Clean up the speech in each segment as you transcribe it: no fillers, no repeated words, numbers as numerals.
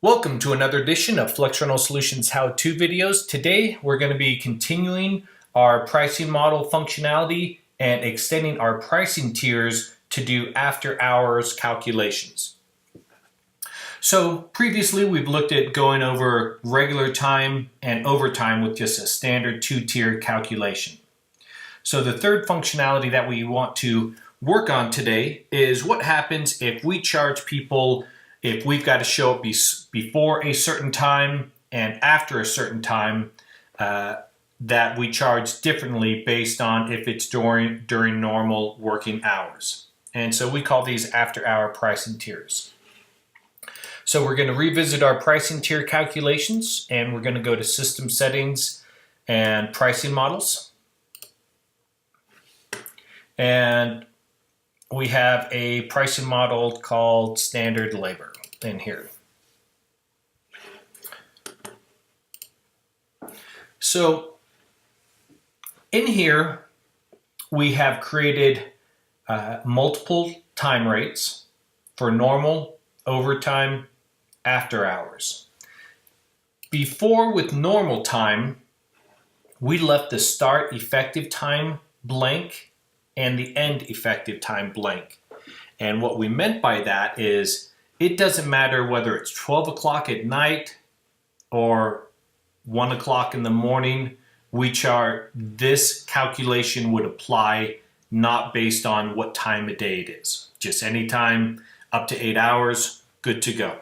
Welcome to another edition of FlexRental Solutions how-to videos. Today we're going to be continuing our pricing model functionality and extending our pricing tiers to do after-hours calculations. So previously we've looked at going over regular time and overtime with just a standard two-tier calculation. So the third functionality that we want to work on today is what happens if we charge people if we've got to show up before a certain time and after a certain time, that we charge differently based on if it's during normal working hours. And so we call these after-hour pricing tiers. So we're going to revisit our pricing tier calculations, and we're going to go to System Settings and Pricing Models. And we have a pricing model called Standard Labor in here. So in here, we have created multiple time rates for normal, overtime, after hours. Before, with normal time, we left the start effective time blank and the end effective time blank. And what we meant by that is it doesn't matter whether it's 12 o'clock at night or 1 o'clock in the morning. This calculation would apply not based on what time of day it is. Just any time up to 8 hours, good to go.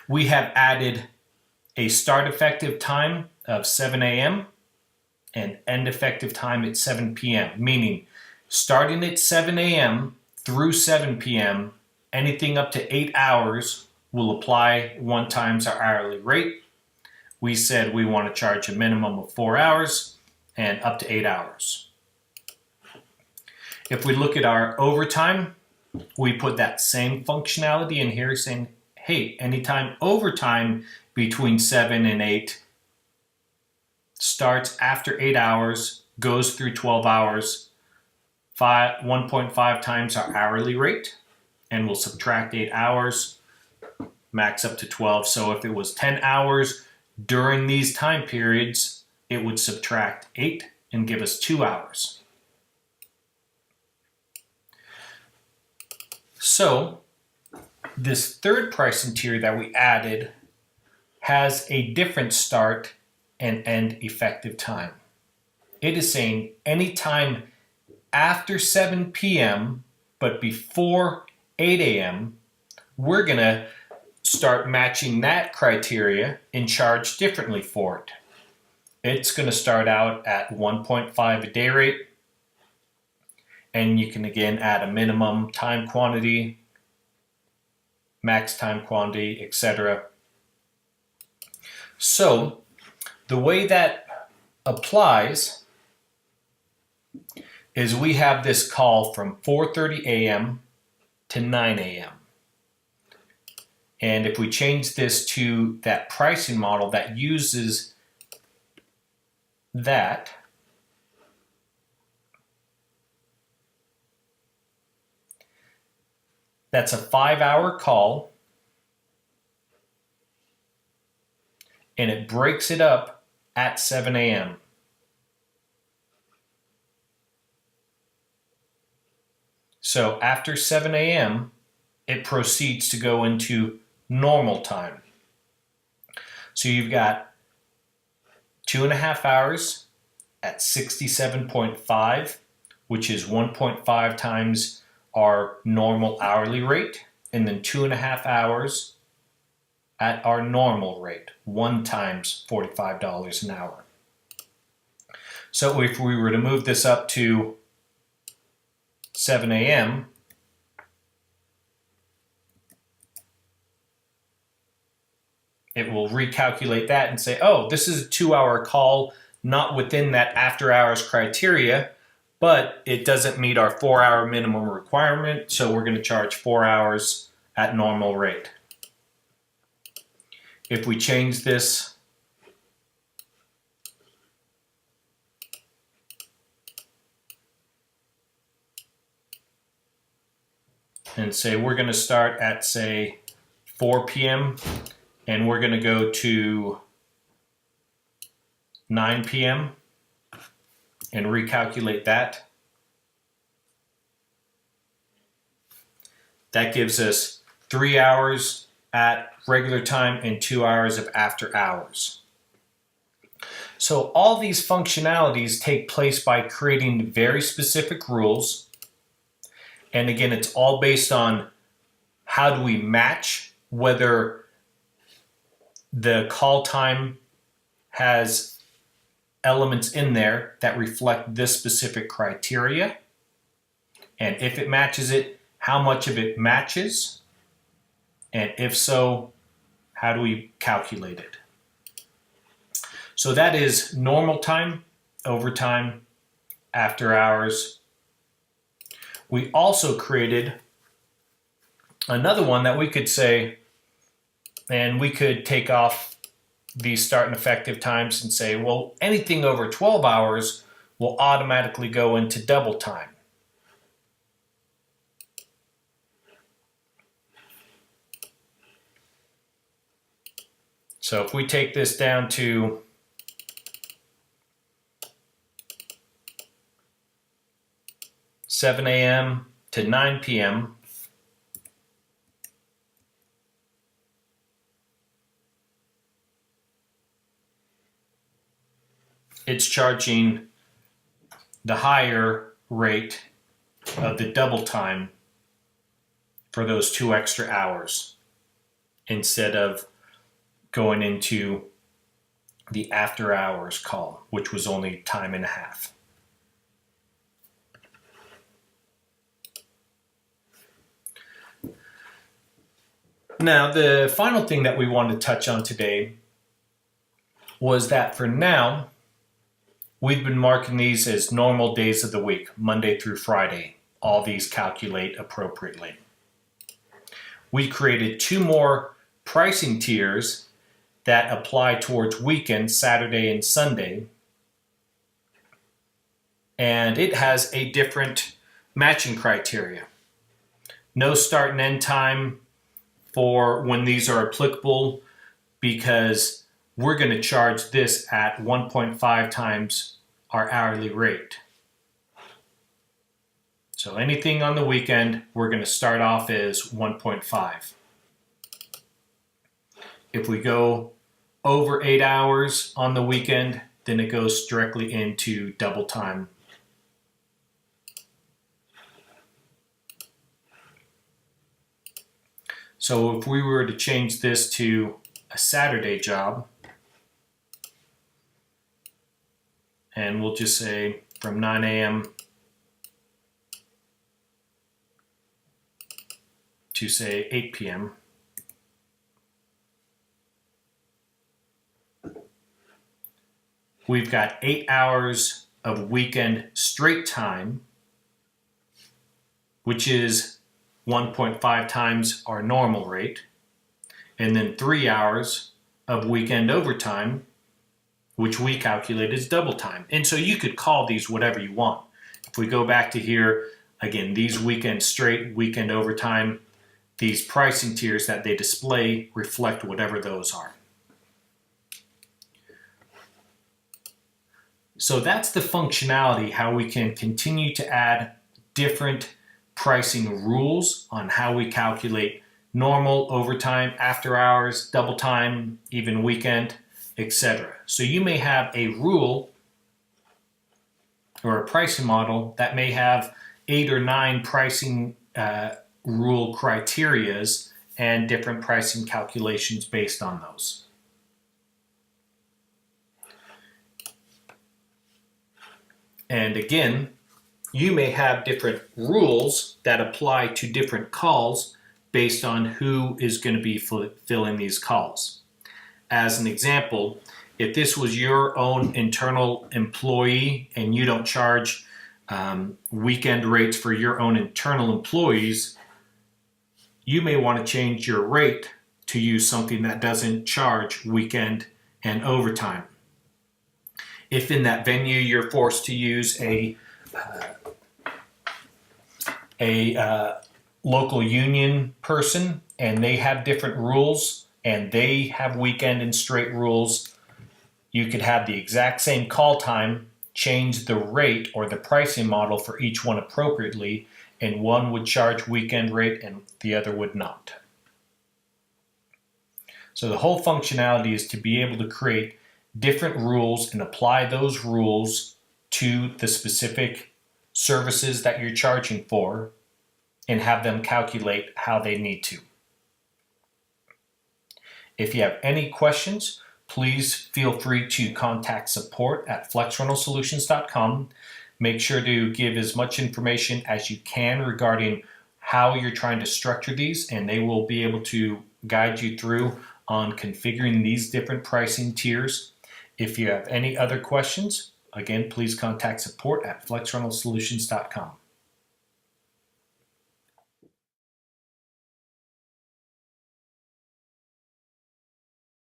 We have added a start effective time of 7 a.m. and end effective time at 7 p.m. Meaning starting at 7 a.m. through 7 p.m., anything up to 8 hours will apply 1 times our hourly rate. We said we want to charge a minimum of 4 hours and up to 8 hours. If we look at our overtime, we put that same functionality in here saying, hey, anytime overtime between 7 and 8 starts after 8 hours, goes through 12 hours, 1.5 times our hourly rate, and we'll subtract 8 hours, max up to 12. So if it was 10 hours during these time periods, it would subtract 8 and give us 2 hours. So this third pricing tier that we added has a different start and end effective time. It is saying anytime after 7 p.m. but before 8 a.m., we're going to start matching that criteria and charge differently for it. It's going to start out at 1.5 a day rate, and you can again add a minimum time quantity, max time quantity, etc. So the way that applies is we have this call from 4:30 a.m. to 9 a.m. And if we change this to that pricing model that uses that, that's a 5-hour call, and it breaks it up at 7 a.m. So after 7 a.m., it proceeds to go into normal time. So you've got 2.5 hours at 67.5, which is 1.5 times our normal hourly rate, and then 2.5 hours at our normal rate, 1 times $45 an hour. So if we were to move this up to 7 a.m., it will recalculate that and say, oh, this is a 2-hour call, not within that after hours criteria, but it doesn't meet our 4-hour minimum requirement, so we're going to charge 4 hours at normal rate. If we change this and say we're going to start at, say, 4 p.m. and we're going to go to 9 p.m. and recalculate that. That gives us 3 hours at regular time and 2 hours of after hours. So all these functionalities take place by creating very specific rules. And again, it's all based on how do we match whether the call time has elements in there that reflect this specific criteria. And if it matches it, how much of it matches? And if so, how do we calculate it? So that is normal time, overtime, after hours. We also created another one that we could say, and we could take off these start and effective times and say, well, anything over 12 hours will automatically go into double time. So if we take this down to (7 a.m. to 9 p.m.), it's charging the higher rate of the double time for those 2 extra hours instead of going into the after hours call, which was only time and a half. Now, the final thing that we wanted to touch on today was that for now, we've been marking these as normal days of the week, Monday through Friday. All these calculate appropriately. We created 2 more pricing tiers that apply towards weekends, Saturday and Sunday. And it has a different matching criteria. No start and end time for when these are applicable, because we're going to charge this at 1.5 times our hourly rate. So anything on the weekend, we're going to start off as 1.5. If we go over 8 hours on the weekend, then it goes directly into double time. So if we were to change this to a Saturday job, and we'll just say from 9 a.m. to say 8 p.m., we've got 8 hours of weekend straight time, which is 1.5 times our normal rate, and then 3 hours of weekend overtime, which we calculate as double time. And so you could call these whatever you want. If we go back to here, again, these weekend straight, weekend overtime, these pricing tiers that they display reflect whatever those are. So that's the functionality, how we can continue to add different pricing rules on how we calculate normal, overtime, after hours, double time, even weekend, etc. So you may have a rule or a pricing model that may have 8 or 9 pricing rule criterias and different pricing calculations based on those. And again, you may have different rules that apply to different calls based on who is going to be filling these calls. As an example, if this was your own internal employee and you don't charge weekend rates for your own internal employees, you may want to change your rate to use something that doesn't charge weekend and overtime. If in that venue you're forced to use a local union person and they have different rules, and they have weekend and straight rules. You could have the exact same call time, change the rate or the pricing model for each one appropriately, and one would charge weekend rate and the other would not. So the whole functionality is to be able to create different rules and apply those rules to the specific services that you're charging for and have them calculate how they need to. If you have any questions, please feel free to contact support at flexrentalsolutions.com. Make sure to give as much information as you can regarding how you're trying to structure these, and they will be able to guide you through on configuring these different pricing tiers. If you have any other questions, again, please contact support at flexrentalsolutions.com.